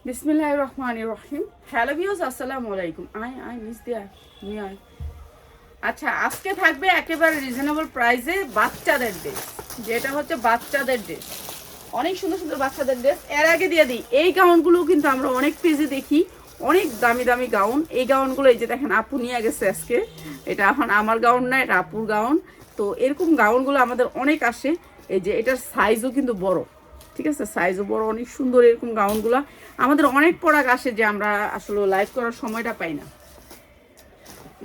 বিসমিল্লাহির রহমানির রহিম। Hello viewers, আসসালামু আলাইকুম। আই মিস দিয়া আই। আচ্ছা, আজকে থাকবে একেবারে রিজনেবল প্রাইসে বাচ্চাদের ড্রেস, যেটা হচ্ছে বাচ্চাদের ড্রেস। অনেক সুন্দর সুন্দর বাচ্চাদের ড্রেস। এর আগে দিয়ে দিই, এই গাউনগুলো কিন্তু আমরা অনেক পেজে দেখি, অনেক দামি দামি গাউন। এই গাউনগুলো এই যে দেখেন, আপু নিয়ে গেছে আজকে। এটা এখন আমার গাউন না, এটা আপুর গাউন। তো এরকম গাউনগুলো আমাদের অনেক আসে। এই যে এটার সাইজও কিন্তু বড়, ঠিক আছে, সাইজও বড়, অনেক সুন্দর। এরকম গাউনগুলো আমাদের অনেক প্রোডাক্ট আসে যে আমরা আসলে লাইভ করার সময়টা পাই না।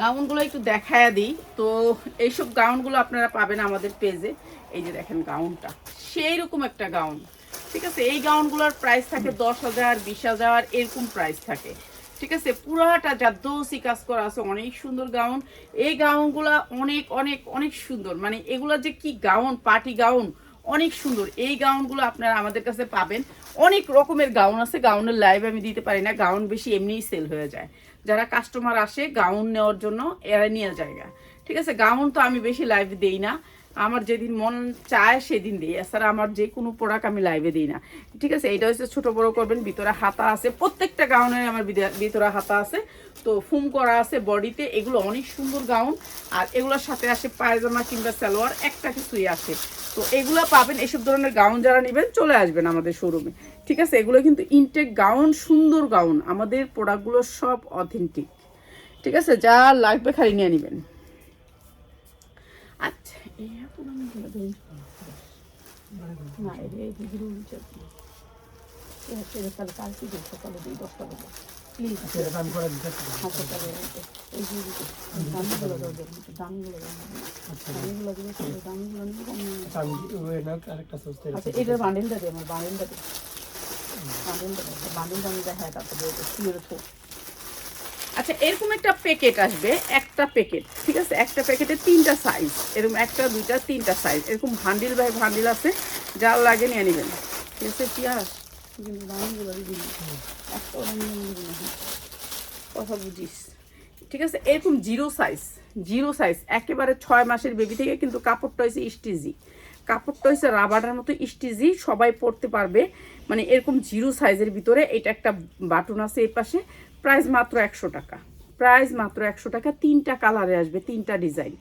গাউনগুলো একটু দেখায় দিই। তো এইসব গাউনগুলো আপনারা পাবেন আমাদের পেজে। এই যে দেখেন গাউনটা, সেই রকম একটা গাউন, ঠিক আছে। এই গাউনগুলোর প্রাইস থাকে 10,000, 20,000 এরকম প্রাইস থাকে, ঠিক আছে। পুরাটা জাদ্দৌসি কাজ করা আছে, অনেক সুন্দর গাউন। এই গাউনগুলা অনেক অনেক অনেক সুন্দর, মানে এগুলা যে কি গাউন, পার্টি গাউন, অনেক সুন্দর। এই গাউনগুলো আপনারা আমাদের কাছে পাবেন। অনেক রকমের গাউন আছে, গাউনের লাইভ আমি দিতে পারি না, গাউন বেশি এমনিই সেল হয়ে যায়। যারা কাস্টমার আসে গাউন নেওয়ার জন্য এরা নিয়ে জায়গা, ঠিক আছে। গাউন তো আমি বেশি লাইভ দেই না, আমার যেদিন মন চায় সেদিন দিই, এছাড়া আমার যে কোনো প্রোডাক্ট আমি লাইভে দিই না, ঠিক আছে। এইটা হচ্ছে ছোট বড় করবেন, ভিতরে হাতা আছে, প্রত্যেকটা গাউনের আমার ভিতরে হাতা আছে। তো ফুম করা আছে বডিতে, এগুলো অনেক সুন্দর গাউন। আর এগুলোর সাথে আসে পায়জামা কিংবা সালোয়ার, একটা কিছুই আসে। তো এগুলো পাবেন। এসব ধরনের গাউন যারা নেবেন চলে আসবেন আমাদের শোরুমে, ঠিক আছে। এগুলো কিন্তু ইনটেক গাউন, সুন্দর গাউন। আমাদের প্রোডাক্টগুলো সব অথেন্টিক, ঠিক আছে। যা লাগবে খালি নিয়ে নেবেন। আচ্ছা, এই না এই দিদির তাহলে কালকে দিন সকালে দিই 10টা বাজে প্লিজ। দামিগুলো দামিগুলো আচ্ছা, এটার বান্ডেলটা দিই, আমার বান্ডেলটা দিই, বান্ডেলটা আমি দেখায় তারপরে আচ্ছা, এরকম একটা প্যাকেট আসবে, একটা প্যাকেট, ঠিক আছে। একটা প্যাকেটে 3টা সাইজ, এরকম 1টা 2টা 3টা সাইজ, এরকম ভান্ডিল বাই ভান্ডিল আছে, যার লাগে নিয়ে নেবেন, ঠিক আছে। পিয়াস কিন্তু দামগুলো কথা বুঝিস, ঠিক আছে। এরকম জিরো সাইজ একেবারে 6 মাসের বেবি থেকে, কিন্তু কাপড়টা হয়েছে স্টিজি, কাপড়টা হয়েছে রাবারের মতো স্টিজি, সবাই পরতে পারবে। মানে এরকম জিরো সাইজের ভিতরে এটা একটা বাটন আছে এই পাশে। প্রাইস মাত্র 100 টাকা, প্রাইস মাত্র 100 টাকা। 3টা কালারে আসবে, 3টা ডিজাইন,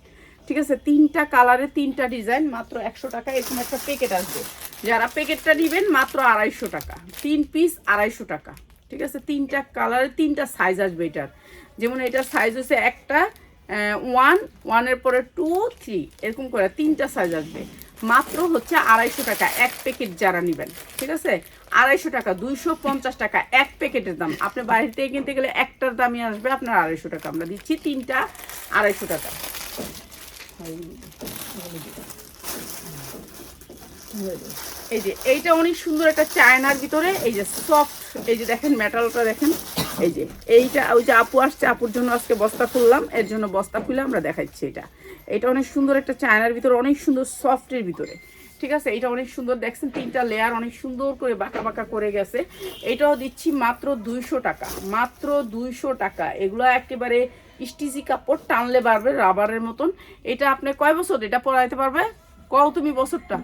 ঠিক আছে। 3টা কালারে 3টা ডিজাইন, মাত্র 100 টাকা। এরকম একটা প্যাকেট আসবে, যারা প্যাকেটটা নেবেন মাত্র 250 টাকা, 3 পিস 250 টাকা, ঠিক আছে। 3টা কালারে 3টা সাইজ আসবে এটার। যেমন এটার সাইজ হচ্ছে একটা 1 পরে 2 3 এরকম করে 3টা সাইজ আসবে। মাত্র হচ্ছে 250 টাকা এক প্যাকেট যারা নেবেন, ঠিক আছে। 250 টাকা, 250 টাকা এক প্যাকেটের দাম। আপনি বাইরে থেকে কিনতে গেলে একটার দামই আসবে আপনার 250 টাকা, আমরা দিচ্ছি 3টা 250 টাকা। এই যে এইটা অনেক সুন্দর একটা চায়নার ভিতরে, এই যে সফট, এই যে দেখেন মেটালটা দেখেন। এই যে এইটা ওই যে আপু আসছে, আপুর জন্য আজকে বস্তা খুললাম, এর জন্য বস্তা খুলে আমরা দেখাচ্ছি। এটা অনেক সুন্দর একটা চায়নার ভিতরে, অনেক সুন্দর সফটের ভিতরে, ঠিক আছে। এটা অনেক সুন্দর, দেখছেন 3টা লেয়ার অনেক সুন্দর করে বাঁকা বাঁকা করে গেছে। এটাও দিচ্ছি মাত্র 200 টাকা, মাত্র 200 টাকা। এগুলো একেবারে স্টিজি কাপড়, টানলে বাড়বে রাবারের মতন। এটা আপনি কয় বছর এটা পরাইতে পারবে? কও তুমি বছরটা?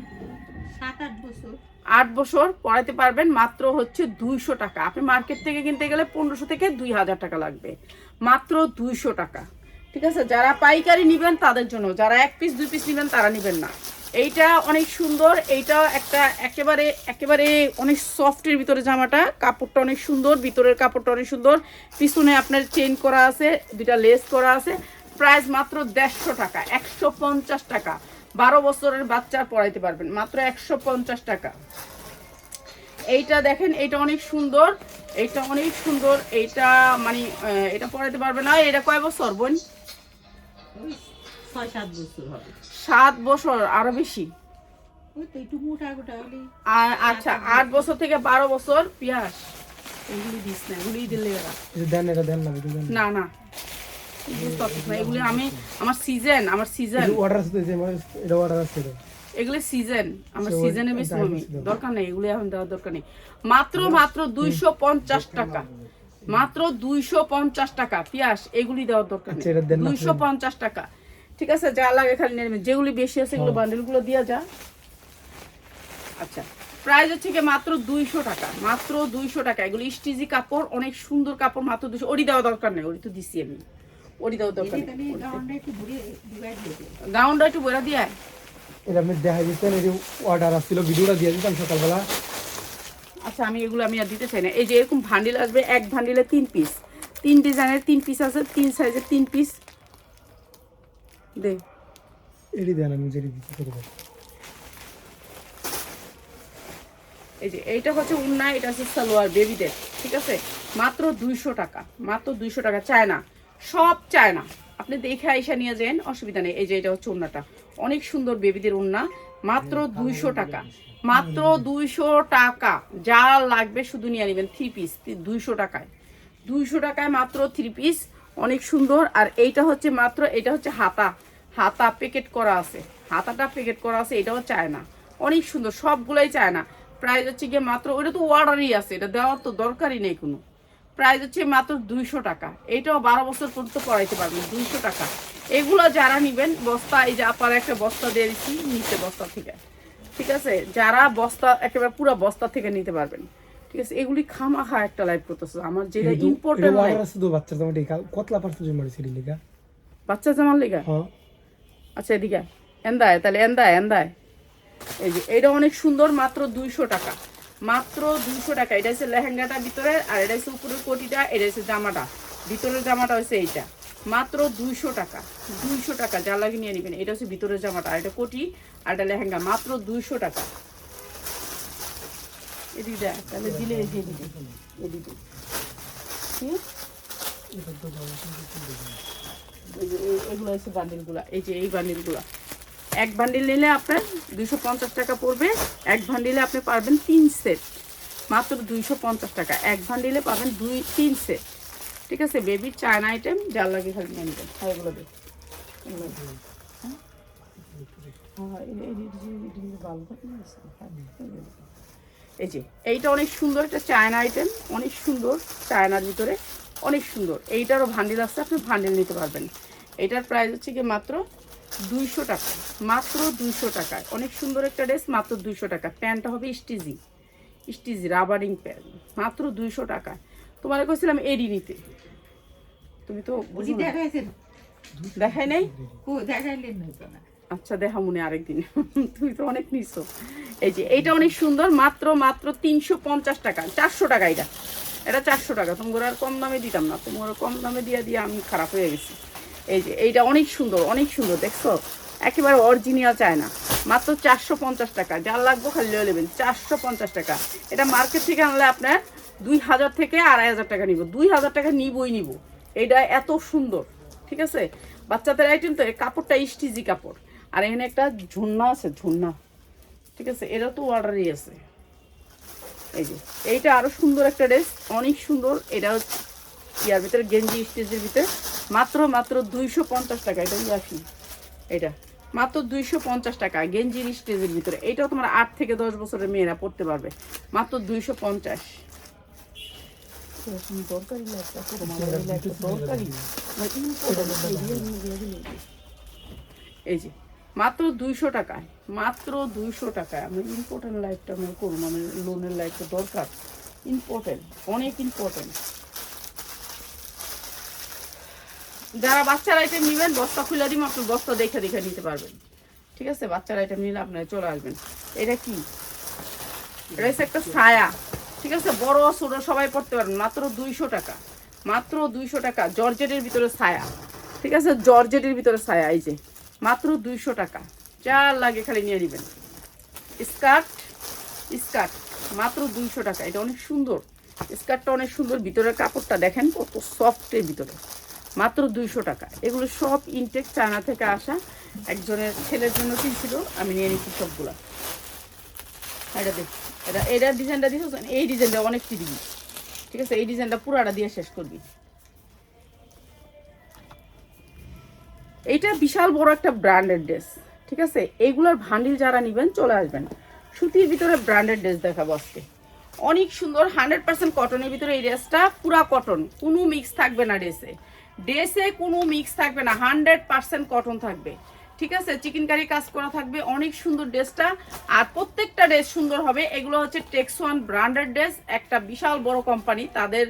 7-8 বছর। 8 বছর পরাইতে পারবেন। মাত্র হচ্ছে 200 টাকা। আপনি মার্কেট থেকে কিনতে গেলে 1500 থেকে 2000 টাকা লাগবে, মাত্র 200 টাকা, ঠিক আছে। যারা পাইকারি নেবেন তাদের জন্য, যারা 1 পিস 2 পিস নেবেন তারা নেবেন না। এইটা অনেক সুন্দর, এইটা একটা একেবারে একেবারে অনেক সফটের ভিতরে জামাটা, কাপড়টা অনেক সুন্দর, ভিতরের কাপড়টা অনেক সুন্দর, পিছনে আপনার চেইন করা আছে, 2টা লেস করা আছে। প্রাইস মাত্র 150 টাকা, 150 টাকা। 12 বছরের বাচ্চা পরাইতে পারবেন, মাত্র 150 টাকা। এইটা দেখেন, এটা অনেক সুন্দর, এইটা অনেক সুন্দর। এইটা মানে এটা পরাইতে পারবে না। এটা কয় বছর বোন? 6-7 বছর হবে। 7 বছর, আরো বেশি। ওই তো একটু মোটা গোটা হলে। আচ্ছা, 8 বছর থেকে 12 বছর। পিয়াস এগুলি দিস না, এগুলি দিলে না না এগুলি আমি আমার সিজন এগুলো সিজন, আমার সিজনে বেশি আমি দরকার নেই, এগুলো এখন দেওয়ার দরকার নেই। মাত্র 250 টাকা, মাত্র 250 টাকা। পিয়াস এগুলি দেওয়ার দরকার নেই, 250 টাকা, ঠিক আছে। যা লাগে খালি নেবেন, যেগুলি বেশি আছে এগুলো বান্ডেলগুলো দিয়া যা। আচ্ছা, প্রাইস হচ্ছে কি মাত্র 200 টাকা, মাত্র 200 টাকা। এগুলো স্টিজি কাপড়, অনেক সুন্দর কাপড়, মাত্র 200। ওড়ি দেওয়া দরকার নেই, ওড়ি তো দিছি আমি, ওড়ি দেওয়া দরকার নেই। গাউনটা একটু বইরা দিয়ে এটা আপনি দেখা দিচ্ছেন, এই যে অর্ডার আসছিল, ভিডিওটা দিয়ে দিতাম সকালবেলা। আচ্ছা আমি এগুলো আমি আর দিতে চাই না। এই যে এরকম ভান্ডিল আসবে, এক ভান্ডিলে 3 পিস, 3 ডিজাইনের 3 পিস আছে, 3 সাইজের 3 পিস দে। এটি দেন, আমি যেটি দিচ্ছি সেটি দেন। এই যে এইটা হচ্ছে উন্না, এটা হচ্ছে সালোয়ার বেবিদের, ঠিক আছে? মাত্র 200 টাকা, মাত্র 200 টাকা। চায়না, সব চায়না, আপনি দেখে আইসা নিয়ে যান, অসুবিধা নেই। এই যে এটা হচ্ছে উন্নাটা, অনেক সুন্দর বেবিদের উন্না, মাত্র 200 টাকা, মাত্র 200 টাকা। যা লাগবে শুধু নিয়ে নেবেন। 3 পিস 200 টাকায়, 200 টাকায় মাত্র 3 পিস, অনেক সুন্দর। আর এইটা হচ্ছে মাত্র, এটা হচ্ছে হাতা, হাতা প্যাকেট করা আছে, হাতাটা প্যাকেট করা আছে, এটাও চায়না, অনেক সুন্দর, সবগুলাই চায়না। প্রাইস হচ্ছে গিয়ে মাত্র, ওটা তো অর্ডারই আছে, এটা দেওয়ার তো দরকারই নেই কোনো। প্রাইস হচ্ছে মাত্র 200 টাকা। এইটাও 12 বছর পর্যন্ত পড়াইতে পারবেন, 200 টাকা। এগুলো যারা নেবেন বস্তা, এই যে আপনার একটা বস্তা দিয়ে দিচ্ছি নিচে বস্তা থেকে, ঠিক আছে? যারা বস্তা একেবারে পুরো বস্তা থেকে নিতে পারবেন, ঠিক আছে? এগুলি খামাখা একটা লাইভ করতেছে আমার, যেটা ইম্পর্টেন্ট লাইভ। শুধু বাচ্চার জামা টিকা কতলা পার্সেন্ট জমা ছিল লিগা, বাচ্চা জামার লেগা। হ্যাঁ আচ্ছা এদিকে এন্দায়, তাহলে এন্দায় এন্দায়। এই যে এটা অনেক সুন্দর, মাত্র 200 টাকা, মাত্র 200 টাকা। এটা হচ্ছে লেহেঙ্গাটা ভিতরে, আর এটা হচ্ছে উপরের কোটিটা, এটা হচ্ছে জামাটা, ভিতরের জামাটা হচ্ছে এইটা, মাত্র 200 টাকা, 200 টাকা। যা লাগে নিয়ে নেবেন। এটা হচ্ছে ভিতরের জামাটা, আর এটা কোটি, আর এটা লেহেঙ্গা, মাত্র 200 টাকা। এদিকে দেয়, তাহলে দিলে এদিকে এদিকে, ঠিক? এগুলো হচ্ছে বান্ডিলগুলা, এই যে এই বান্ডিলগুলা, এক বান্ডিল নিলে আপনার 250 টাকা পড়বে। এক বান্ডিলে আপনি পারবেন 3 সেট, মাত্র 250 টাকা। এক বান্ডিলে পাবেন 2-3 সেট, ঠিক আছে? বেবির চায়না আইটেম, যার লাগে খালি নিয়ে নেবেন। হ্যাঁ এগুলো দেখ, এই যে এইটা অনেক সুন্দর, একটা চায়না আইটেম, অনেক সুন্দর, চায়নার ভিতরে অনেক সুন্দর। এইটারও ভান্ডিল আছে, আপনি ভান্ডিল নিতে পারবেন। এটার প্রাইস হচ্ছে কি মাত্র 200 টাকা, মাত্র 200 টাকায়। অনেক সুন্দর একটা ড্রেস, মাত্র 200 টাকা। প্যান্টটা হবে স্টিজি, স্টিজি রাবারিং প্যান্ট, মাত্র 200 টাকা। তোমার কইছিলাম এডি নিতে, তুমি তো বুঝি দেখাই নাই। আচ্ছা দেখা মনে আরেকদিন, তুমি তো অনেক নিছো। এই যে এইটা অনেক সুন্দর, মাত্র মাত্র 350 টাকা, 400 টাকা। এটা এটা 400 টাকা। তোমার আর কম দামে দিতাম না, তোমার কম দামে দিয়ে দিয়ে আমি খারাপ হয়ে গেছি। এই যে এইটা অনেক সুন্দর, অনেক সুন্দর, দেখছো? একেবারে অরিজিনাল চায়না, মাত্র 450 টাকা। যার লাগবে খালি লিয়ে নেবেন, 450 টাকা। এটা মার্কেট থেকে আনলে আপনার 2000 থেকে 2500 টাকা নিব, 2000 টাকা নিবই নিব। এটা এত সুন্দর, ঠিক আছে? বাচ্চাদের আইটেম তো, কাপড়টা স্টিজি কাপড়। আর এখানে একটা ঝুন্না আছে, ঝুন্না, ঠিক আছে? এটা তো অর্ডারই আছে। এই যে এইটা আরো সুন্দর একটা ড্রেস, অনেক সুন্দর। এটা হচ্ছে ইয়ার ভিতরে গেঞ্জি স্টেজের ভিতরে, মাত্র মাত্র 250 টাকা। এটা আসি, এটা মাত্র 250 টাকা, গেঞ্জির স্টেজের ভিতরে। এইটাও তোমার 8 থেকে 10 বছরের মেয়েরা পড়তে পারবে, মাত্র 250। এই যে মাত্র 200 টাকায়, মাত্র 200 টাকায়। আমি ইম্পর্টেন্ট লাইফটা আমি করুন, আমার লোনের লাইফটা দরকার, ইম্পর্টেন্ট, অনেক ইম্পর্টেন্ট। যারা বাচ্চার আইটেম নেবেন, বস্তা খুলে দিব, আপনি বস্তা দেখে দেখে নিতে পারবেন, ঠিক আছে? বাচ্চার আইটেম নিলে আপনারা চলে আসবেন। এটা কি? এটা হচ্ছে একটা ছায়া, ঠিক আছে? বড় ছোট সবাই পড়তে পারবেন, মাত্র 200 টাকা, মাত্র 200 টাকা। জর্জেটের ভিতরে ছায়া, ঠিক আছে? জর্জেটের ভিতরে ছায়া, এই যে মাত্র 200 টাকা। যা লাগে খালি নিয়ে নেবেন। স্কার্ট, স্কার্ট মাত্র 200 টাকা। এটা অনেক সুন্দর, স্কার্টটা অনেক সুন্দর। ভিতরের কাপড়টা দেখেন কত সফটের ভিতরে, মাত্র 200 টাকা। এগুলো সব ইনটেক চায়না থেকে আসা, একজনের ছেলের জন্য কিনছিল, আমি নিয়ে নিচ্ছি সবগুলা। এটা দেখ, এটা এটার ডিজাইনটা দিয়েছ, এই ডিজাইনটা অনেকটি দিবি, ঠিক আছে? এই ডিজাইনটা পুরাটা দিয়ে শেষ করবি। এইটা বিশাল বড় একটা ব্র্যান্ডেড ড্রেস, ঠিক আছে? এইগুলোর ভান্ডিল যারা নেবেন চলে আসবেন। সুতির ভিতরে ব্র্যান্ডেড ড্রেস দেখাবো আজকে, অনেক সুন্দর। 100% কটনের ভিতরে এই ড্রেসটা, পুরা কটন, কোনো মিক্স থাকবে না ড্রেসে, ড্রেসে কোনো মিক্স থাকবে না, 100% কটন থাকবে, ঠিক আছে, চিকেন কারি কাজ করা থাকবে, অনেক সুন্দর ড্রেসটা। আর প্রত্যেকটা ড্রেস সুন্দর হবে। এগুলো হচ্ছে টেক্সওয়ান ব্র্যান্ডেড ড্রেস, একটা বিশাল বড় কোম্পানি, তাদের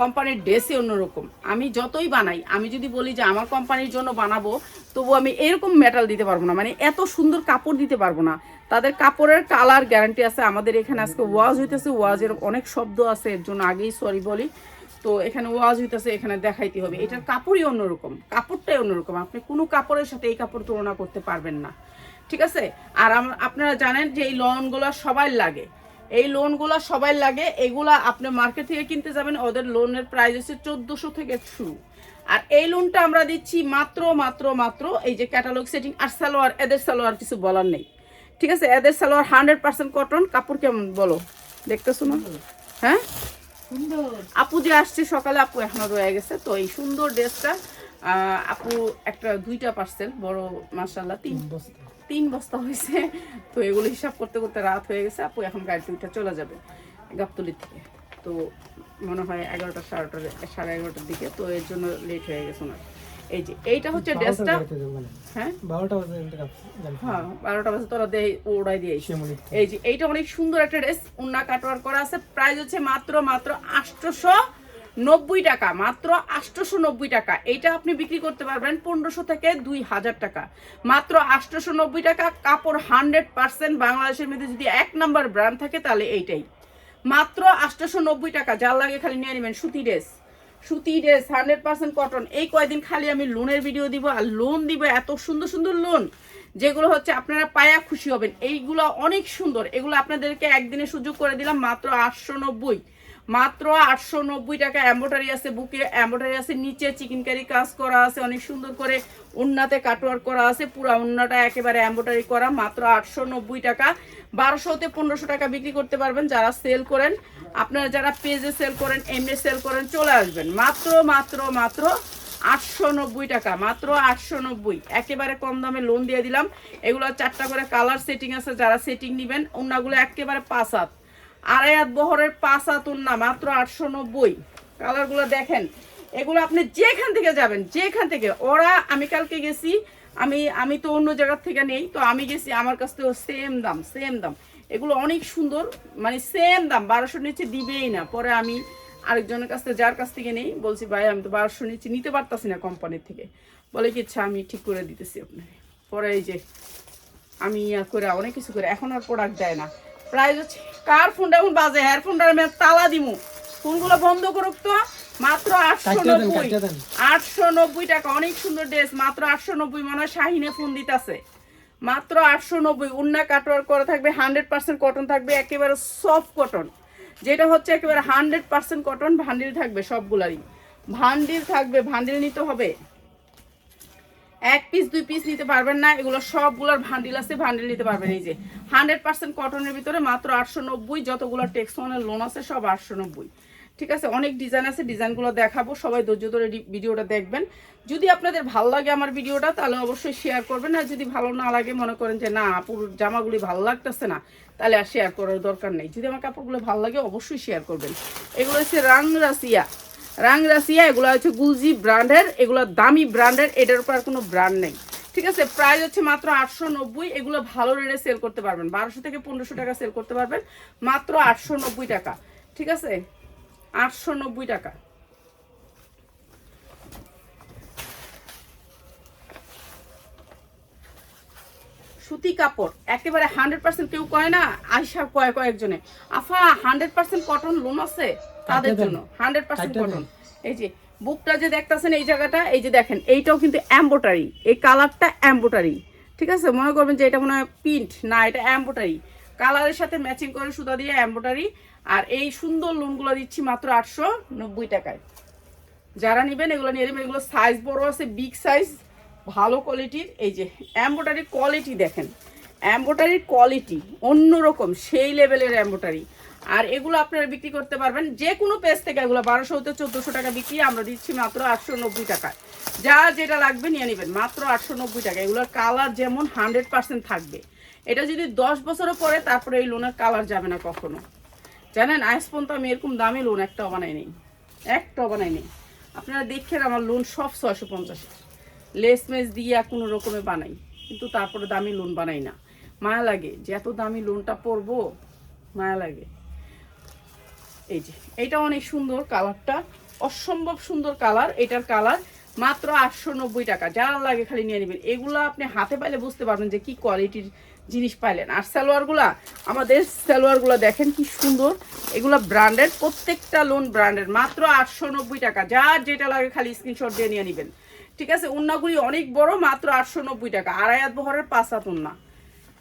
কোম্পানির ড্রেসই অন্যরকম। আমি যতই বানাই, আমি যদি বলি যে আমার কোম্পানির জন্য বানাবো, তবু আমি এরকম মেটাল দিতে পারবো না, মানে এত সুন্দর কাপড় দিতে পারবো না। তাদের কাপড়ের কালার গ্যারান্টি আছে। আমাদের এখানে আজকে ওয়াজ হইতেছে, ওয়াজের অনেক শব্দ আছে, এর জন্য আগেই সরি বলি। তো এখানে ওয়াজ হইতেছে, এখানে দেখাইতে হবে। এটার কাপড়ই অন্যরকম, কাপড়টাই অন্যরকম, আপনি কোনো কাপড়ের সাথে এই কাপড় তুলনা করতে পারবেন না, ঠিক আছে। আর আপনারা জানেন যে এই লোনগুলো সবাই লাগে, এই লোনগুলো সবাই লাগে। এগুলা আপনি মার্কেট থেকে কিনতে যাবেন, ওদের লোনের প্রাইস হচ্ছে 1400 থেকে শুরু। আর এই লোনটা আমরা দিচ্ছি মাত্র মাত্র মাত্র এই যে ক্যাটালগ সেটিং। আর সালোয়ার, এদের সালোয়ার কিছু বলার নেই, ঠিক আছে। এদের সালোয়ার 100% কটন। কাপড় কেমন বলো, দেখতেছো না? হ্যাঁ, সুন্দর। আপু যে আসছে সকালে, আপু এখনো রয়ে গেছে। তো এই সুন্দর ড্রেসটা আপু একটা 2টা পার্সেল বড়, মাশাআল্লাহ 3 বস্তা হয়েছে। তো এগুলো হিসাব করতে করতে রাত হয়ে গেছে। আপু এখন গাড়িতে উঠে চলে যাবে গাবতলী থেকে। তো মনে হয় 11টা 11:30 দিকে। তো এর জন্য লেট হয়ে গেছে ওনার। এই যে এইটা হচ্ছে ড্রেসটা। হ্যাঁ, 12টা বাজে তোরা ওড়াই দিয়ে। এই যে এইটা অনেক সুন্দর একটা ড্রেস, উন্না কাটওয়ার করা আছে। প্রাইস হচ্ছে মাত্র মাত্র 890 টাকা, মাত্র 890 টাকা। এইটা আপনি বিক্রি করতে পারবেন 1500 থেকে 2000 টাকা, মাত্র 890 টাকা। কাপড় 100% বাংলাদেশের মধ্যে যদি 1 নাম্বার ব্র্যান্ড থাকে তাহলে এইটাই, মাত্র 890 টাকা। যার লাগে খালি নিয়ে নেবেন। সুতি ড্রেস, সুতি ড্রেস 100% কটন। এই কয়দিন খালি আমি লোনের ভিডিও দিব আর লোন দিব, এত সুন্দর সুন্দর লোন যেগুলো হচ্ছে আপনারা পায়া খুশি হবেন। এইগুলো অনেক সুন্দর, এগুলো আপনাদেরকে একদিনে সুযোগ করে দিলাম মাত্র 890, মাত্র 890 টাকা। এমব্রয়ডারি আছে, বুকে এমব্রয়ডারি আছে, নিচে চিকেন কারি কাজ করা আছে অনেক সুন্দর করে, উন্নাতে কাটওয়ার করা আছে, পুরা উন্নাটা একেবারে এমব্রয়ডারি করা, মাত্র 890 টাকা। 1200 তে 1500 টাকা বিক্রি করতে পারবেন যারা সেল করেন। আপনারা যারা পেজে সেল করেন, এমনি সেল করেন, চলে আসবেন। মাত্র মাত্র মাত্র 890 টাকা, মাত্র 890। একেবারে কম দামে লোন দিয়ে দিলাম। এগুলো 4টা করে কালার সেটিং আছে, যারা সেটিং নেবেন। উন্নাগুলো একেবারে 5 হাত, 2.5 হাত বহরের 5 হাত উন্না, মাত্র 890। কালারগুলো দেখেন, এগুলো আপনি যেখান থেকে যাবেন, যেখান থেকে ওরা, আমি কালকে গেছি, আমি তো অন্য জায়গার থেকে নেই, তো আমি গেছি, আমার কাছ থেকে সেম দাম, সেম দাম। এগুলো অনেক সুন্দর, মানে সেম দাম, 1200 নিচে দিবেই না। পরে আমি আরেকজনের কাছ থেকে, যার কাছ থেকে নেই, বলছি ভাই আমি তো 1200 নিচে নিতে পারতাছি না কোম্পানির থেকে। বলে কি আচ্ছা আমি ঠিক করে দিতেছি আপনাকে। পরে এই যে আমি করে অনেক কিছু করে, এখন আর প্রোডাক্ট দেয় না। প্রাইস হচ্ছে, কার ফোনটা এখন বাজে, হ্যার ফোনটা আমি তালা দিমু, ফোনগুলো বন্ধ করুক তো। মাত্র 890 টাকা। অনেক সুন্দর ড্রেস, মাত্র 890। মনে হয় শাহিনে ফোন দিতেছে। মাত্র 890। উন্না কাটওয়ার করা থাকবে, 100% কটন থাকবে, একেবারে সফট কটন, যেটা হচ্ছে একেবারে 100% কটন। ভান্ডিল থাকবে সবগুলারই, ভান্ডিল থাকবে, ভান্ডিল নিতে হবে। 1 পিস 2 পিস নিতে পারবেন না, এগুলো সবগুলোর ভান্ডিল আছে, ভান্ডিল নিতে পারবেন। এই যে 100% কটনের ভিতরে মাত্র 890। যতগুলো টেক্সওয়ানের লোন আছে সব 890, ঠিক আছে। অনেক ডিজাইন আছে, ডিজাইনগুলো দেখাবো, সবাই ধৈর্য ধরে ভিডিওটা দেখবেন। যদি আপনাদের ভালো লাগে আমার ভিডিওটা, তাহলে অবশ্যই শেয়ার করবেন। আর যদি ভালো না লাগে, মনে করেন যে না পুরো জামাগুলি ভালো লাগতেছে না, তাহলে আর শেয়ার করার দরকার নেই। যদি আমার কাপড়গুলো ভালো লাগে, অবশ্যই শেয়ার করবেন। এগুলো হচ্ছে রাংরাসিয়া, রাংরাসিয়া, এগুলো হচ্ছে গুলজি ব্র্যান্ডের, এগুলো দামি ব্র্যান্ডের, এটার উপর আর কোনো ব্র্যান্ড নেই, ঠিক আছে। প্রাইস হচ্ছে মাত্র 890। এগুলো ভালো রেটে সেল করতে পারবেন, 1200 থেকে 1500 টাকা সেল করতে পারবেন, মাত্র 890 টাকা, ঠিক আছে, 890 টাকা। সুতি কাপড় একেবারে 100%। কেউ কয় না, আয়সা কয়েকজনে আফা 100% কটন লোন আছে, তাদের জন্য 100% কটন। এই যে বুকটা যে দেখতেছেন, এই জায়গাটা, এই যে দেখেন, এইটাও কিন্তু এমব্রয়ডারি, এই কালারটা এমব্রয়ডারি, ঠিক আছে। মনে করবেন যে এটা মনে হয় প্রিন্ট, না এটা এমব্রয়ডারি, কালারের সাথে ম্যাচিং করে সুতা দিয়ে এমব্রয়ডারি। আর এই সুন্দর লোনগুলো দিচ্ছি মাত্র 890 টাকায়। যারা নেবেন এগুলো নিয়ে নেবেন। এগুলো সাইজ বড় আছে, বিগ সাইজ, ভালো কোয়ালিটির। এই যে এমব্রয়ডারির কোয়ালিটি দেখেন, এমব্রয়ডারির কোয়ালিটি অন্যরকম, সেই লেভেলের এমব্রয়ডারি। আর এগুলো আপনারা বিক্রি করতে পারবেন যে কোনো পেজ থেকে। এগুলো 1200 হতে 1400 টাকা বিক্রি, আমরা দিচ্ছি মাত্র 890 টাকা। যা যেটা লাগবে নিয়ে নেবেন, মাত্র 890 টাকা। এগুলোর কালার যেমন 100% থাকবে। এটা যদি 10 বছরও পরে, তারপরে এই লোনের কালার যাবে না কখনো। জানেন আজ পর্যন্ত আমি এরকম দামি লোন একটাও বানাই নেই, একটাও বানাই নেই। আপনারা দেখেন আমার লোন সব 650, লেস মেস দিয়ে কোনো রকমে বানাই, কিন্তু তারপরে দামি লোন বানাই না, মায়া লাগে যে এত দামি লোনটা পরবো, মায়া লাগে। এই যে এইটা অনেক সুন্দর, কালারটা অসম্ভব সুন্দর কালার, এটার কালার মাত্র 890 টাকা। যারা লাগে খালি নিয়ে নেবেন। এগুলো আপনি হাতে পাইলে বুঝতে পারবেন যে কি কোয়ালিটির জিনিস পাইলেন। আর সালোয়ারগুলা, আমাদের সালোয়ারগুলো দেখেন কি সুন্দর, এগুলো ব্র্যান্ডেড, প্রত্যেকটা লোন ব্র্যান্ডেড, মাত্র 890 টাকা। যার যেটা লাগে খালি স্ক্রিনশট দিয়ে নিয়ে নেবেন, ঠিক আছে। উন্নাগুলি অনেক বড়, মাত্র 890 টাকা, 2.5 হাত বহরের 5 হাত উন্না,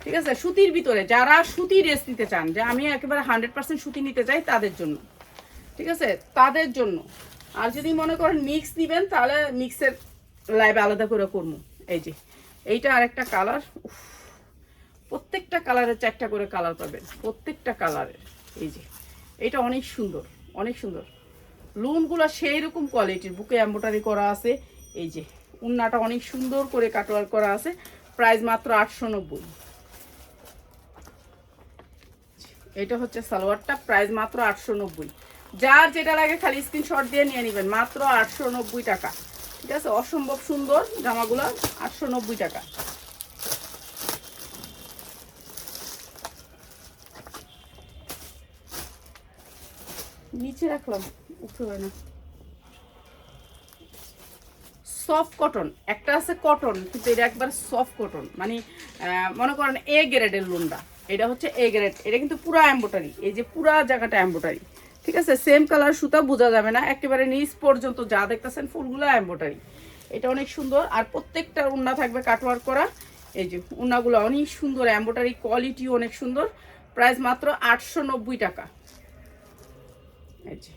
ঠিক আছে। সুতির ভিতরে যারা সুতি ড্রেস নিতে চান, যে আমি একেবারে 100% সুতি নিতে চাই, তাদের জন্য, ঠিক আছে, তাদের জন্য। আর যদি মনে করেন মিক্স দিবেন, তাহলে মিক্সের লাইভে আলাদা করে করবো। এই যে এইটা আরেকটা কালার, প্রত্যেকটা কালারের 4টা করে কালার পাবেন, প্রত্যেকটা কালারের। এই যে এটা অনেক সুন্দর, অনেক সুন্দর। লুনগুলো সেই রকম কোয়ালিটির, বুকে এমব্রয়ডারি করা আছে। এই যে উন্নাটা অনেক সুন্দর করে কাটওয়ার করা আছে, প্রাইস মাত্র 890। এটা হচ্ছে সালোয়ারটা, প্রাইস মাত্র 890। যার যেটা লাগে খালি স্ক্রিনশট দিয়ে নিয়ে নেবেন, মাত্র 890 টাকা, ঠিক আছে। অসম্ভব সুন্দর জামাগুলো, 890 টাকা। নিচে রাখলাম, উঠে হয় না। সফট কটন একটা আছে, কটন কিন্তু এটা একবার সফট কটন, মানে মনে করেন এ গ্রেডের লোনটা, এটা হচ্ছে এ গ্রেড। এটা কিন্তু পুরা এমব্রয়ডারি, এই যে পুরা জায়গাটা এমব্রয়ডারি, ঠিক আছে। সেম কালার সুতা, বোঝা যাবে না, একেবারে নিচ পর্যন্ত যা দেখতেছেন ফুলগুলো এমব্রয়ডারি। এটা অনেক সুন্দর। আর প্রত্যেকটার উন্না থাকবে কাটওয়ার্ক করা। এই যে উন্নাগুলো অনেক সুন্দর, এমব্রয়ডারি কোয়ালিটি অনেক সুন্দর, প্রাইস মাত্র 890 টাকা। এই যে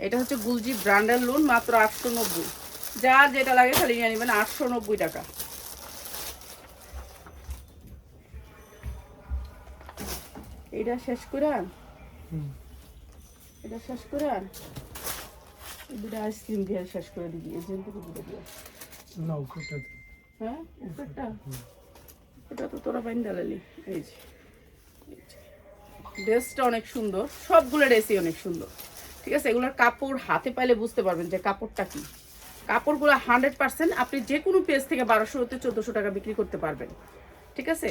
এটা হচ্ছে গুলজি ব্র্যান্ডের লোন, মাত্র 890। যার যেটা লাগে খালি নিয়ে নেবেন, 890 টাকা। এটা শেষ করে আন, এটা শেষ করে আন, দুটো আইসক্রিম দিয়ে শেষ করে দিবি, এই যে দুটো দিয়ে। না উপরটা, হ্যাঁ উপরটা, এটা তো তোরা বাইন ডালালি। এই যে ড্রেসটা অনেক সুন্দর, সবগুলো ড্রেসই অনেক সুন্দর, ঠিক আছে। এগুলোর কাপড় হাতে পাইলে বুঝতে পারবেন যে কাপড়টা কি। কাপড়গুলো 100%, আপনি যে কোনো পেজ থেকে 1200 হতে 1400 টাকা বিক্রি করতে পারবেন, ঠিক আছে।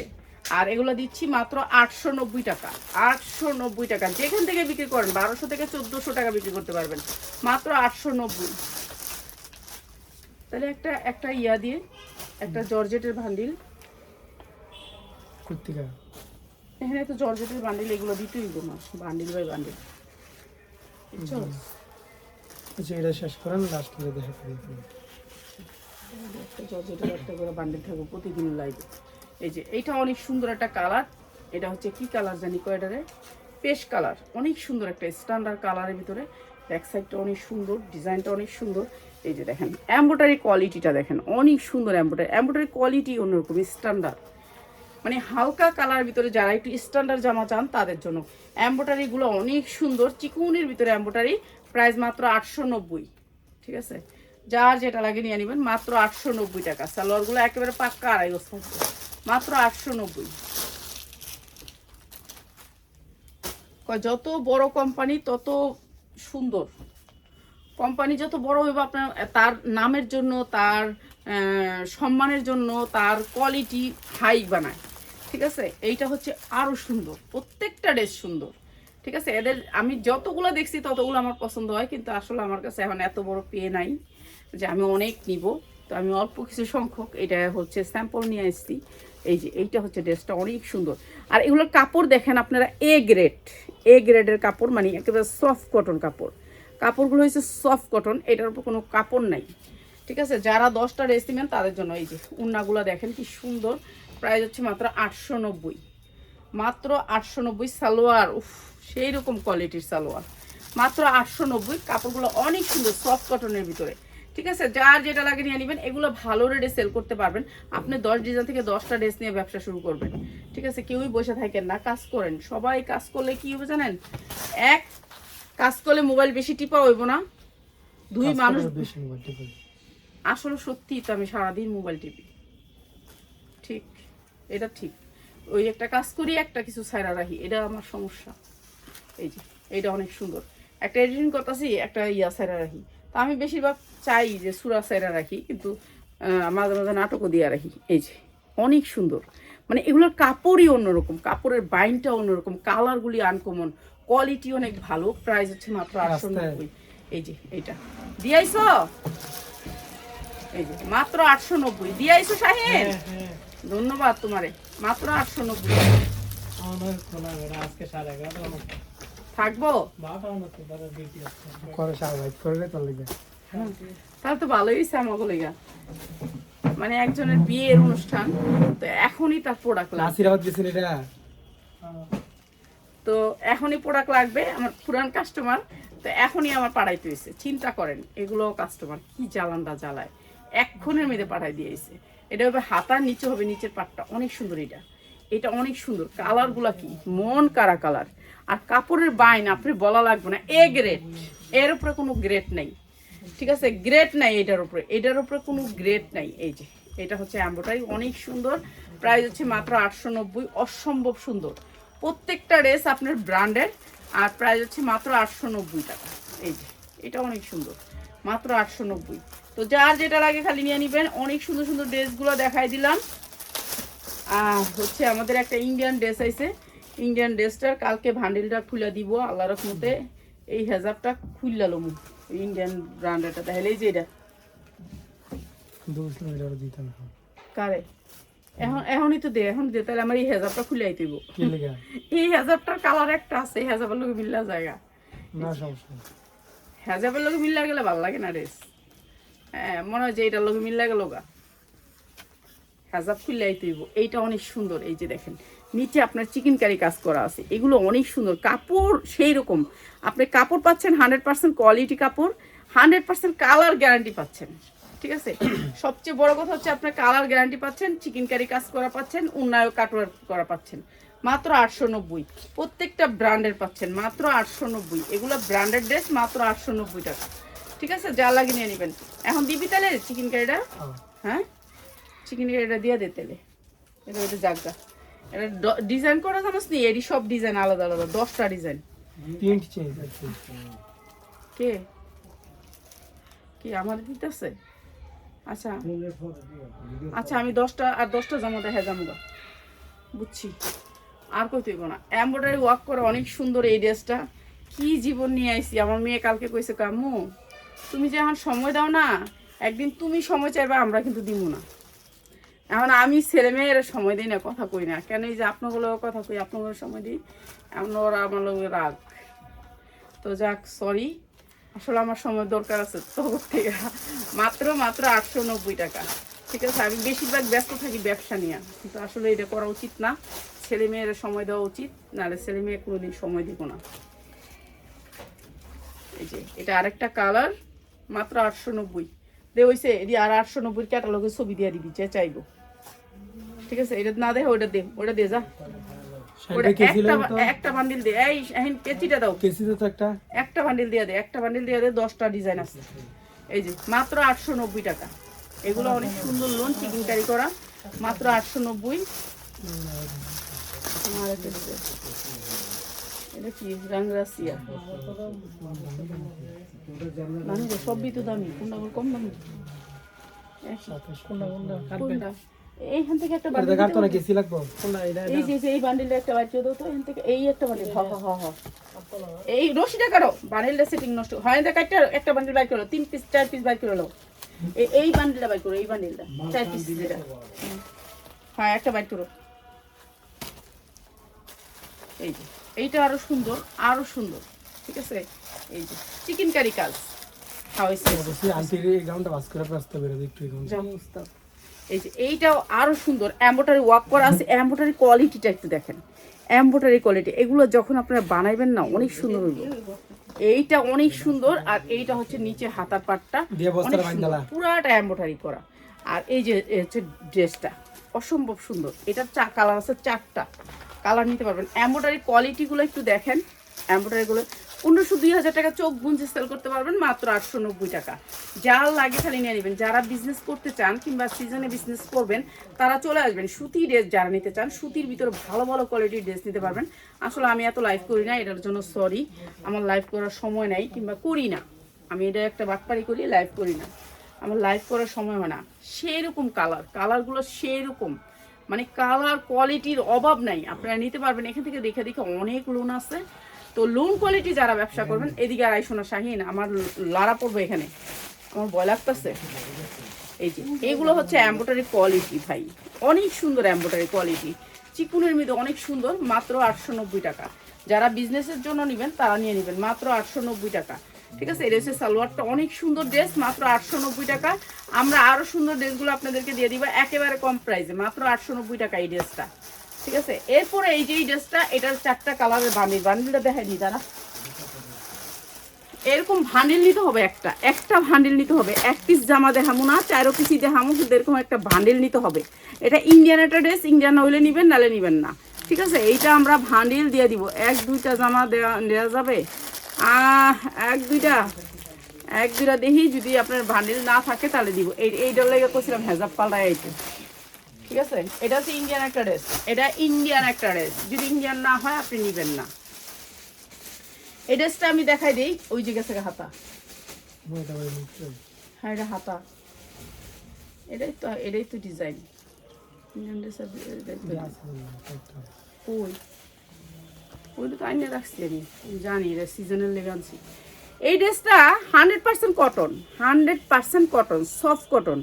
আর এগুলো দিচ্ছি মাত্র 890 টাকা, 890 টাকা। যেখান থেকে বিক্রি করেন 1200 থেকে 1400 টাকা বিক্রি করতে পারবেন, মাত্র 890। তাহলে একটা ইয়া দিয়ে একটা জর্জেটের বান্ডিল, কুর্তিকা এখানে তো জর্জেটের বান্ডিল, এগুলো দিতেই গো মা, বান্ডিল বাই বান্ডিল, বুঝছো। আচ্ছা এটা শেষ করেন, লাস্ট করে দেখা করি। একটা জর্জেটের একটা করে বান্ডিল থাকবে প্রতিদিন লাইভে। এই যে এইটা অনেক সুন্দর একটা কালার, এটা হচ্ছে কি কালার জানি কয়টারে, পেস্ট কালার, অনেক সুন্দর একটা স্ট্যান্ডার্ড কালারের ভিতরে। ব্যাক সাইডটা অনেক সুন্দর, ডিজাইনটা অনেক সুন্দর। এই যে দেখেন এমব্রয়ডারি কোয়ালিটিটা দেখেন, অনেক সুন্দর এমব্রয়ডারি কোয়ালিটি অন্যরকম স্ট্যান্ডার্ড, মানে হালকা কালার ভিতরে যারা একটু স্ট্যান্ডার্ড জামা চান তাদের জন্য। এমব্রয়ডারিগুলো অনেক সুন্দর, চিকুনের ভিতরে এমব্রয়ডারি, প্রাইস মাত্র 890, ঠিক আছে। যার যেটা লাগে নিয়ে নেবেন, মাত্র 890 টাকা। সালোয়ারগুলো একেবারে পাক্কা আড়াই গজ থাকবে, মাত্র 890। যত বড় কোম্পানি তত সুন্দর, কোম্পানি যত বড় হইব আপনার তার নামের জন্য, তার সম্মানের জন্য, তার কোয়ালিটি হাই বানায়, ঠিক আছে। এইটা হচ্ছে আরো সুন্দর, প্রত্যেকটা ড্রেস সুন্দর, ঠিক আছে। এদের আমি যতগুলো দেখছি ততগুলো আমার পছন্দ হয়, কিন্তু আসলে আমার কাছে এখন এত বড় পেয়ে নাই যে আমি অনেক নিব, তো আমি অল্প কিছু সংখ্যক এটা হচ্ছে স্যাম্পল নিয়ে আসছি। এই যে এইটা হচ্ছে ড্রেসটা অনেক সুন্দর। আর এগুলোর কাপড় দেখেন আপনারা, এ গ্রেডের কাপড়, মানে একেবারে সফট কটন কাপড়। কাপড়গুলো হচ্ছে সফট কটন, এটার উপর কোনো কাপড় নাই, ঠিক আছে। যারা 10টা ড্রেস নেবেন তাদের জন্য। এই যে উন্নাগুলো দেখেন কি সুন্দর, প্রাইস হচ্ছে মাত্র 890, মাত্র 890। সালোয়ার উফ, সেই রকম কোয়ালিটির সালোয়ার, মাত্র 890। কাপড়গুলো অনেক সুন্দর, সফট কটনের ভিতরে, ঠিক আছে। যার যেটা লাগে নিয়ে নেবেন। এগুলো ভালো রেটে সেল করতে পারবেন। আপনি 10 ডিজাইন থেকে 10টা ড্রেস নিয়ে ব্যবসা শুরু করবেন, ঠিক আছে। কেউই বসে থাকেন না, কাজ করেন। সবাই কাজ করলে কি হবে জানেন, এক কাজ করলে মোবাইল বেশি টিপা হইব না, দুই মানুষ বেশি মোবাইল টিপে। আসলে সত্যি তো আমি সারাদিন মোবাইল টিপি, ঠিক, এটা ঠিক। ওই একটা কাজ করি, একটা কিছু ছাইরা রাখি, এটা আমার সমস্যা। এই যে এইটা অনেক সুন্দর, একটা এডিটিং করতেছি, একটা ইয়া ছাইরা রাখি। তা আমি বেশিরভাগ চাই যে সুরা ছাইরা রাখি, কিন্তু মাঝে মাঝে নাটকও দিয়ে রাখি। এই যে অনেক সুন্দর, মানে এগুলোর কাপড়ই অন্যরকম, কাপড়ের বাইনটা অন্যরকম, কালারগুলি আনকমন, কোয়ালিটি অনেক ভালো। প্রাইস হচ্ছে মাত্র 890। এই যে এটা দিয়াইছো, এই যে মাত্র 890 দিয়াইছো শাহিন, ধন্যবাদ তোমারে। মাত্র 890 থাকবো। তাহলে তো ভালোই হয়েছে আমাকে লেগা, মানে একজনের বিয়ের অনুষ্ঠান তো এখনই তার প্রোডাক্ট লাগবে, তো এখনই প্রোডাক্ট লাগবে। আমার পুরান কাস্টমার, তো এখনই আমার পাঠাইতে হয়েছে। চিন্তা করেন, এগুলো কাস্টমার কি জ্বালানটা জ্বালায়, এক্ষণের মধ্যে পাঠাই দিয়েছে। এটা হবে হাতার নিচে, হবে নিচের পাটটা অনেক সুন্দর। এটা এটা অনেক সুন্দর, কালারগুলা কি মন কারা কালার, আর কাপড়ের বাইন আপনি বলা লাগবে না, এ গ্রেড, এর উপরে কোনো গ্রেড নাই, ঠিক আছে, গ্রেড নাই এটার উপরে, এটার উপরে কোনো গ্রেড নাই। এই যে এটা হচ্ছে এমব্রয়ডারি, অনেক সুন্দর। প্রাইস হচ্ছে মাত্র 890, অসম্ভব সুন্দর। প্রত্যেকটা ড্রেস আপনার ব্র্যান্ডের, আর প্রাইস হচ্ছে মাত্র 890 টাকা। এই যে এটা অনেক সুন্দর, মাত্র 890। তো যার যেটা লাগে খালি নিয়ে নেবেন। অনেক সুন্দর সুন্দর ড্রেসগুলো দেখাই দিলাম। হচ্ছে আমাদের একটা ইন্ডিয়ান ড্রেস আইছে, ইন্ডিয়ান ড্রেসটার কালকে ভান্ডিলটা খুলে দিব আল্লাহর রহমতে। এই হেজাবটা খুললা লমু, ইন্ডিয়ান ব্র্যান্ডেরটা তাহলে। এই যে এটা কারে এখনই তো দে, এখন দে, তাহলে আমার এই হেজাবটা খুলে আইতেইব। এই হেজাবটার কালার একটা আছে, এই হেজাবের লোক মিল্লা জায়গা, হেজাবের লোক মিল্লা গেলে ভালো লাগে না ড্রেস। হ্যাঁ, মনে হয় যে এটার লোক মিল্লা গেল গা, হেজাব খুলে আইতেইব। এইটা অনেক সুন্দর। এই যে দেখেন নিচে আপনার চিকেন কারি কাজ করা আছে, এগুলো অনেক সুন্দর। কাপড় সেই রকম, আপনি কাপড় পাচ্ছেন 100% কোয়ালিটি কাপড়, 100% কালার গ্যারান্টি পাচ্ছেন, ঠিক আছে। সবচেয়ে বড় কথা হচ্ছে আপনার কালার গ্যারান্টি পাচ্ছেন, চিকেন কারি কাজ করা পাচ্ছেন, উন্নয় কাটওয়ার করা পাচ্ছেন। মাত্র 890, প্রত্যেকটা ব্র্যান্ডের পাচ্ছেন মাত্র 890। এগুলো ব্র্যান্ডেড ড্রেস, মাত্র 890 টাকা, ঠিক আছে। যা লাগে নিয়ে নেবেন। এখন দিবি তাহলে চিকেন কারিটা, হ্যাঁ চিকেন কারিটা দিয়ে দে তাহলে। এটা এটা জাগা, এটা ডিজাইন করা জানোস নি, এরই সব ডিজাইন আলাদা আলাদা, 10টা ডিজাইন। কে কি আমাদের দিতেছে? আচ্ছা আচ্ছা, আমি 10টা জামা দেখা যাবো, বুঝছি, আর কই তুইব না। এমব্রয়ডারি ওয়ার্ক করে অনেক সুন্দর এই ড্রেসটা। কি জীবন নিয়ে আইছি। আমার মেয়ে কালকে কইছে, কাম্মু তুমি যে এখন সময় দাও না, একদিন তুমি সময় চাইবা, আমরা কিন্তু দিব না। এখন আমি ছেলে মেয়ের সময় দিই না, কথা কই না কেন, এই যে আপনাগুলো কথা কই, আপনাগুলো সময় দিই, এমন ওরা আমার লোক রাগ। তো যাক, সরি, আসলে আমার সময় দরকার আছে তো থেকে। মাত্র 890 টাকা, ঠিক আছে। আমি বেশিরভাগ ব্যস্ত থাকি ব্যবসা নিয়ে, কিন্তু আসলে এটা করা উচিত না, ছেলে মেয়ের সময় দেওয়া উচিত, নাহলে ছেলে মেয়ে কোনোদিন সময় দিব না। এই যে এটা আরেকটা কালার, মাত্র 890 দে হইছে। এটি আর 890 ক্যাটালগের ছবি দিয়ে দিবি যে চাইবো, ঠিক আছে। এটা না দেখো, ওটা দে, ওটা দে যা, একটা বান্ডিল দে। এই কেচিটা দাও, একটা বান্ডিল দিয়ে দে, একটা বান্ডিল দিয়ে দে, 10টা ডিজাইন আছে। এই যে মাত্র 890 টাকা। এগুলো অনেক সুন্দর লোন চিকেন কারি করা, মাত্র 890। এটা কি রাংরাসিয়া, সবই তো দামি, কোনটা কম দামি? এইখান থেকে একটা বান্ডিল, এই যে এই বান্ডিলটা একটা বাইর করে দাও তো, এখান থেকে এই একটা বান্ডিল, এই রশিটা কাটো, বান্ডিলটা সেটিং নষ্ট হয় না, একটা বান্ডিল বাইর করো, 3 পিস 4 পিস বাইর করে নাও। এই বান্ডিলটা বাইর করো, এই বান্ডিলটা 4 পিস, যেটা হ্যাঁ একটা বাইর করো। এই যে এইটা আরো সুন্দর, আরো সুন্দর, ঠিক আছে। এই যে চিকেন কারি কাজ, এই যে এইটাও আরো সুন্দর, এমব্রয়ডারি ওয়ার্ক করা আছে। এমব্রয়ডারি কোয়ালিটিটা একটু দেখেন, এমব্রয়ডারি কোয়ালিটি, এগুলো যখন আপনারা বানাইবেন না অনেক সুন্দর হইব। এইটা অনেক সুন্দর, আর এইটা হচ্ছে নিচে হাতার পাটটা পুরাটা এমব্রয়ডারি করা। আর এই যে হচ্ছে ড্রেসটা অসম্ভব সুন্দর। এটার কালার আছে 4টা কালার নিতে পারবেন। এমব্রয়ডারি কোয়ালিটিগুলো একটু দেখেন, এমব্রয়ডারিগুলো 1500-2000 টাকা চোখ গুঞ্জে সেল করতে পারবেন, মাত্র 890 টাকা। যার লাগে খালি নিয়ে নেবেন। যারা বিজনেস করতে চান কিংবা সিজনে বিজনেস করবেন, তারা চলে আসবেন। সুতি ড্রেস যারা নিতে চান, সুতির ভিতরে ভালো ভালো কোয়ালিটির ড্রেস নিতে পারবেন। আসলে আমি এত লাইভ করি না, এটার জন্য সরি, আমার লাইভ করার সময় নাই, কিংবা করি না। আমি এটা একটা বাটপারি করি, লাইভ করি না, আমার লাইভ করার সময় হয় না। সেই রকম কালারগুলো সেই রকম, মানে কালার কোয়ালিটির অভাব নাই, আপনারা নিতে পারবেন এখান থেকে দেখে দেখে অনেক লোন আছে। তো লোন কোয়ালিটি যারা ব্যবসা করবেন এদিকে আর আইসো না শাহিন, আমার লাড়া পড়বে এখানে, আমার ভয় লাগতেছে। এই যে এগুলো হচ্ছে এমব্রয়ডারি কোয়ালিটি ভাই, অনেক সুন্দর এমব্রয়ডারি কোয়ালিটি, চিকুনের মধ্যে অনেক সুন্দর, মাত্র 890 টাকা। যারা বিজনেসের জন্য নেবেন তারা নিয়ে নেবেন মাত্র 890 টাকা। ঠিক আছে, এটা হচ্ছে সালোয়ারটা, অনেক সুন্দর ড্রেস, মাত্র 890 টাকা। আমরা আরো সুন্দর ড্রেসগুলো আপনাদেরকে দিয়ে দিব একেবারে কম প্রাইসে, মাত্র 890 টাকা এই ড্রেসটা। ঠিক আছে, এরপরে এই যে এই ড্রেসটা, এটার 4টা কালারের বান্ডিলটা দেখাই দিই তারা। এরকম ভান্ডিল নিতে হবে, একটা ভান্ডিল নিতে হবে, 1 পিস জামা দেখামো না, 4 পিসই দেখামো, কিন্তু এরকম একটা ভান্ডিল নিতে হবে। এটা ইন্ডিয়ান একটা ড্রেস, ইন্ডিয়ান হইলে নিবেন, নালে নিবেন না। ঠিক আছে, এইটা আমরা ভান্ডিল দিয়ে দিব, 1-2টা জামা দেওয়া যাবে, 1-2টা দেখি, যদি আপনার ভান্ডিল না থাকে তাহলে দিব। এইটার লেগে করছিলাম হেজাব পাল্টায় এইটা। ঠিক আছে, এটা হচ্ছে ইন্ডিয়ান একটা ড্রেস, এটা ইন্ডিয়ান একটা ড্রেস, যদি ইন্ডিয়ান না হয় আপনি নিবেন না। এই ড্রেসটা আমি দেখাই দিই, ওই যে গেছে হাতা, হ্যাঁ এটা হাতা, এটাই তো ডিজাইন। ওইটা তো আইনে রাখছি, আমি জানি এটা সিজনের লেগে আনছি। এই ড্রেসটা 100% কটন, 100% কটন, সফট কটন।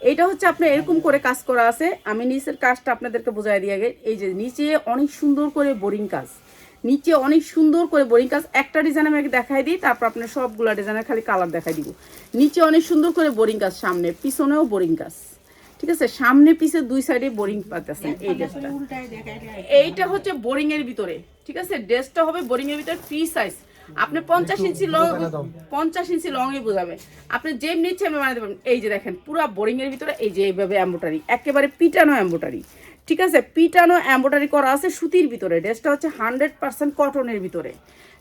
এইটা হচ্ছে আপনার এরকম করে কাজ করা আছে, আমি নিচের কাজটা আপনাদেরকে বোঝাই দিয়ে আগে। এই যে নিচে অনেক সুন্দর করে বোরিং কাজ, নিচে অনেক সুন্দর করে বোরিং কাজ। একটা ডিজাইন আমি দেখাই দিই, তারপর আপনার সবগুলা ডিজাইনের খালি কালার দেখাই দিব। নিচে অনেক সুন্দর করে বোরিং কাজ, সামনে পিছনেও বোরিং কাজ। ঠিক আছে, সামনে পিছে 2 সাইডে বোরিং পাচ্ছেন। এই ড্রেসটা, এইটা হচ্ছে বোরিং এর ভিতরে। ঠিক আছে, ড্রেসটা হবে বোরিং এর ভিতরে, ফ্রি সাইজ। আপনি 50 ইঞ্চি লং, 50 ইঞ্চি লংই বোঝাবে, আপনি যেম নিচ্ছে আমি বানাতে পারবেন। এই যে দেখেন পুরো বোরিং এর ভিতরে, এই যে এইভাবে এমব্রয়ডারি, একেবারে পিটানো এমব্রয়ডারি। ঠিক আছে, পিটানো এমব্রয়ডারি করা আছে সুতির ভিতরে। ড্রেসটা হচ্ছে 100% কটনের ভিতরে।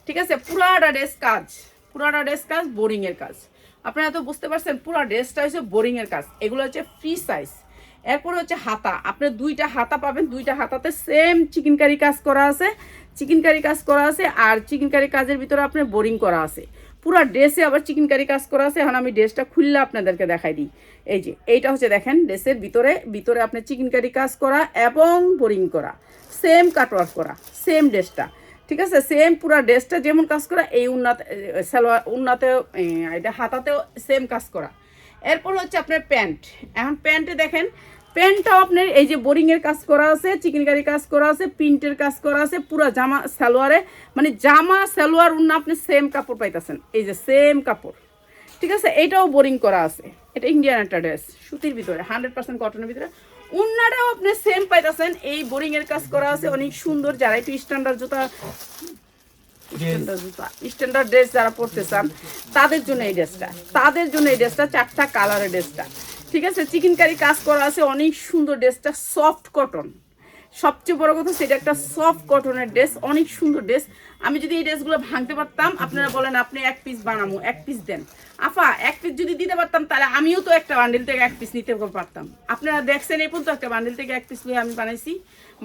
ঠিক আছে, পুরাটা ড্রেস কাজ, বোরিং এর কাজ। আপনারা তো বুঝতে পারছেন, পুরো ড্রেসটা হচ্ছে বোরিং এর কাজ। এগুলো হচ্ছে ফ্রি সাইজ। এরপরে হচ্ছে হাতা, আপনি 2টা হাতা পাবেন, 2টা হাতাতে সেম চিকেনকারি কাজ করা আছে, আর চিকেনকারি কাজের ভিতরে আপনার বোরিং করা আছে। পুরো ড্রেসে আবার চিকেনকারি কাজ করা আছে। এখন আমি ড্রেসটা খুললে আপনাদেরকে দেখাই দিই। এই যে এইটা হচ্ছে দেখেন, ড্রেসের ভিতরে আপনার চিকেনকারি কাজ করা এবং বোরিং করা, সেম কাটওয়ার্ক করা, সেম ড্রেসটা। ঠিক আছে, সেম পুরো ড্রেসটা যেমন কাজ করা, এই উন্নাতেও এটা হাতাতেও সেম কাজ করা। এরপর হচ্ছে আপনার প্যান্ট। এখন প্যান্টে দেখেন, প্যান্টটাও আপনার এই যে বোরিং এর কাজ করা আছে, চিকেনকারি কাজ করা আছে, প্রিন্টের কাজ করা আছে, পুরো জামা সালোয়ারে, মানে জামা সালোয়ার উন্না আপনি সেম কাপড় পাইতেছেন, এই যে সেম কাপড়। ঠিক আছে, এইটাও বোরিং করা আছে, এটা ইন্ডিয়ান একটা ড্রেস, সুতির ভিতরে, 100% কটনের ভিতরে। উন্নাটাও আপনি সেম পাইতেছেন, এই বোরিং এর কাজ করা আছে, অনেক সুন্দর। যারা একটু স্ট্যান্ডার্ড ড্রেস যারা পরতে চান তাদের জন্য এই ড্রেসটা, 4টা কালারের ড্রেসটা। ঠিক আছে, চিকেনকারি কাজ করা আছে, অনেক সুন্দর ড্রেসটা, সফট কটন। সবচেয়ে বড় কথা, সেটা একটা সফট কটনের ড্রেস, অনেক সুন্দর ড্রেস। আমি যদি এই ড্রেসগুলো ভাঙতে পারতাম, আপনারা বলেন আপনি 1 পিস বানাবো, 1 পিস দেন আফা, 1 পিস যদি দিতে পারতাম তাহলে আমিও তো একটা বান্ডিল থেকে 1 পিস নিতে পারতাম। আপনারা দেখছেন এই পর্যন্ত একটা বান্ডিল থেকে 1 পিস নিয়ে আমি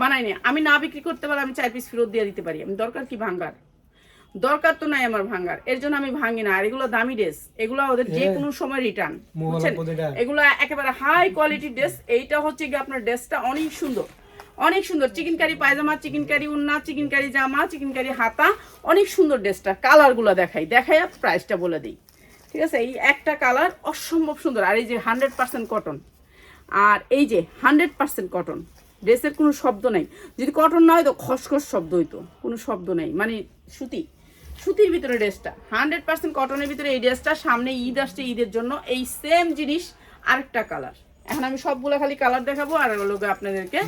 বানাইনি। আমি না বিক্রি করতে পারলে আমি 4 পিস ফেরত দিয়ে দিতে পারি। আমি দরকার কি ভাঙার, দরকার তো নাই আমার ভাঙার, এর জন্য আমি ভাঙি না। আর এগুলো দামি ড্রেস, এগুলো ওদের যে কোনো সময় রিটার্ন, বুঝছেন, এগুলো একেবারে হাই কোয়ালিটি ড্রেস। এইটা হচ্ছে কি আপনার ড্রেসটা অনেক সুন্দর, অনেক সুন্দর। চিকেনকারি পায়জামা, চিকেনকারি উন্না, চিকেনকারি জামা, চিকেনকারি হাতা, অনেক সুন্দর ড্রেসটা। কালারগুলো দেখাই প্রাইসটা বলে দিই। ঠিক আছে, এই একটা কালার অসম্ভব সুন্দর। আর এই যে 100% কটন, আর এই যে 100% কটন, ড্রেসের কোনো শব্দ নাই। যদি কটন না হয় তো খসখস শব্দ হইতো, কোনো শব্দ নেই, মানে সুতির ভিতরে ড্রেসটা, 100% কটনের ভিতরে এই ড্রেসটা। সামনে ঈদ আসছে, ঈদের জন্য এই সেম জিনিস আরেকটা কালার। এখন আমি সবগুলো খালি কালার দেখাবো, আর লোকে আপনাদেরকে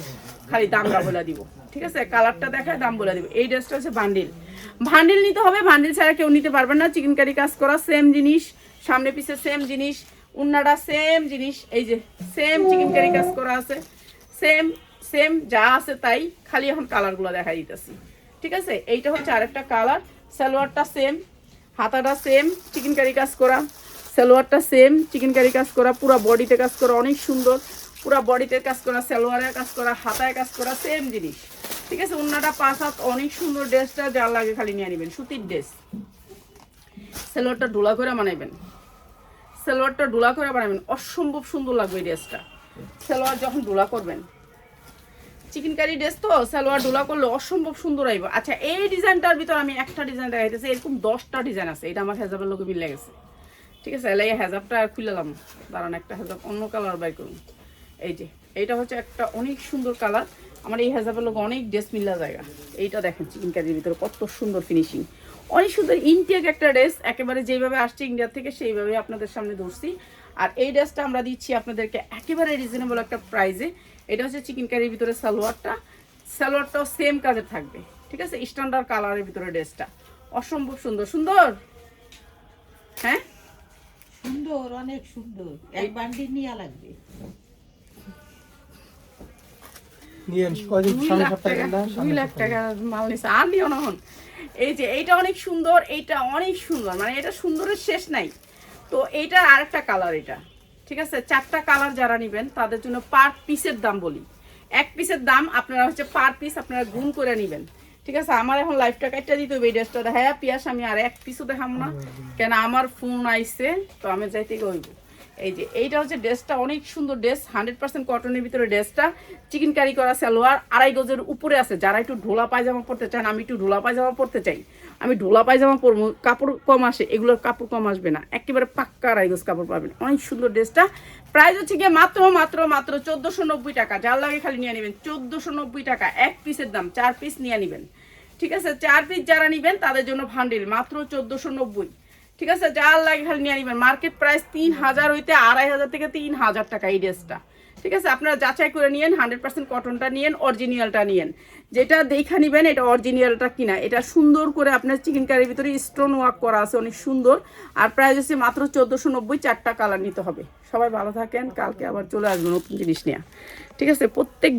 খালি দামটা বলে দিব। ঠিক আছে, কালারটা দেখায় দাম বলে দিব। এই ড্রেসটা হচ্ছে ভান্ডিল নিতে হবে, ভান্ডিল ছাড়া কেউ নিতে পারবেন না। চিকেনকারি কাজ করা, সেম জিনিস, সামনে পিছে সেম জিনিস, উন্নাটা সেম জিনিস, এই যে সেম চিকেনকারি কাজ করা আছে, সেম যা আছে তাই, খালি এখন কালারগুলো দেখা দিতেছি। ঠিক আছে, এইটা হচ্ছে আরেকটা কালার। সালোয়ারটা সেম, হাতাটা সেম, চিকেনকারি কাজ করা, সালোয়ারটা সেম, চিকেনকারি কাজ করা, পুরো বডিতে কাজ করা, অনেক সুন্দর। পুরো বডিতে কাজ করা, সালোয়ারের কাজ করা, হাতায় কাজ করা, সেম জিনিস। ঠিক আছে, উন্নাটা 5 হাত, অনেক সুন্দর ড্রেসটা। যার লাগে খালি নিয়ে নেবেন, সুতির ড্রেস। সালোয়ারটা ডোলা করে বানাবেন, অসম্ভব সুন্দর লাগবে এই ড্রেসটা। সালোয়ার যখন ডোলা করবেন, চিকেন কারি ড্রেস তো সালোয়ার ডোলা করলে অসম্ভব সুন্দর আইব। আচ্ছা এই ডিজাইনটার ভিতর আমি একটা ডিজাইন দেখাইতেছি, এরকম 10টা ডিজাইন আছে। এটা আমার হেজাবের লোকে মিলে গেছে, ঠিক আছে। এলাই হেজাবটা আর খুললাম, দাঁড়ান একটা হেজাব অন্য কালার বাই করুন। এই যে এইটা হচ্ছে একটা অনেক সুন্দর কালার, আমার এই হেজাবের লোক অনেক ড্রেস মিলা জায়গা। এইটা দেখেন চিকেন কারির ভিতরে কত সুন্দর ফিনিশিং, অনেক সুন্দর ইনটেক একটা ড্রেস, একেবারে যেইভাবে আসছে ইন্ডিয়া থেকে সেইভাবে আপনাদের সামনে ধরছি। আর এই ড্রেসটা আমরা দিচ্ছি আপনাদেরকে একেবারে রিজনেবল একটা প্রাইসে। এটা হচ্ছে চিকেন কারির ভিতরে সালোয়ারটাও সেম কাজের থাকবে, ঠিক আছে। স্ট্যান্ডার্ড কালারের ভিতরে ড্রেসটা অসম্ভব সুন্দর সুন্দর। হ্যাঁ সুন্দর, অনেক সুন্দর। এক বান্ডিল নিয়ে লাগবে। নিয়েন কয়দিন 2 সামনে লাখ সপ্তাহে টাকা, না 2 লাখ টাকা মাল নিছে আর নিও না হন। এই যে এইটা অনেক সুন্দর, এইটা অনেক সুন্দর, মানে এটা সুন্দরের শেষ নাই। তো এইটা আরেকটা কালার, এটা ঠিক আছে। 4টা কালার যারা নেবেন তাদের জন্য পার পিসের দাম বলি, এক পিসের দাম আপনারা হচ্ছে পার পিস আপনারা গুণ করে নেবেন, ঠিক আছে। আমার এখন লাইফটা কাটটা দিতে হবে এই ড্রেসটা দেখায় পিয়াস, আমি আর এক পিসও দেখাম না কেন আমার ফোন আইছে, তো আমি যাইতে গইব। এই যে এইটা হচ্ছে ড্রেসটা অনেক সুন্দর ড্রেস, 100% কটনের ভিতরে ড্রেসটা, চিকেন কারি করা সালোয়ার, 2.5 গজের উপরে আছে। যারা একটু ঢোলা পায়জামা পরতে চান, আমি একটু ঢোলা পায়জামা পরতে চাই, আমি ঢোলা পায়জামা পরবো, কাপড় কম আসে, এগুলোর কাপড় কম আসবে না, একেবারে পাক্কা 2.5 গজ কাপড় পাবেন। অনেক সুন্দর ড্রেসটা, প্রাইস হচ্ছে গিয়ে মাত্র 1490 টাকা। যার লাগে খালি নিয়ে নেবেন 1490 টাকা, এক পিসের দাম, 4 পিস নিয়ে নেবেন, ঠিক আছে। 4 পিস যারা নেবেন তাদের জন্য ভান্ডিল মাত্র 1490, ঠিক আছে। যার লাগে খালি নিয়ে নেবেন। মার্কেট প্রাইস 3000 হইতে 2500 থেকে 3000 টাকা এই ড্রেসটা, ঠিক আছে। আপনারা যাচাই করে নিয়েন, 100% কটনটা নিয়েন, অরিজিনালটা নিয়েন। যেটা দেখা নেবেন এটা অরিজিনালটা কিনা, এটা সুন্দর করে আপনার চিকেন কারির ভিতরে স্টোন ওয়ার্ক করা আছে, অনেক সুন্দর। আর প্রাইস হচ্ছে মাত্র 1490, 4টা কালার নিতে হবে। সবাই ভালো থাকেন, কালকে আবার চলে আসবেন নতুন জিনিস নিয়ে, ঠিক আছে। প্রত্যেক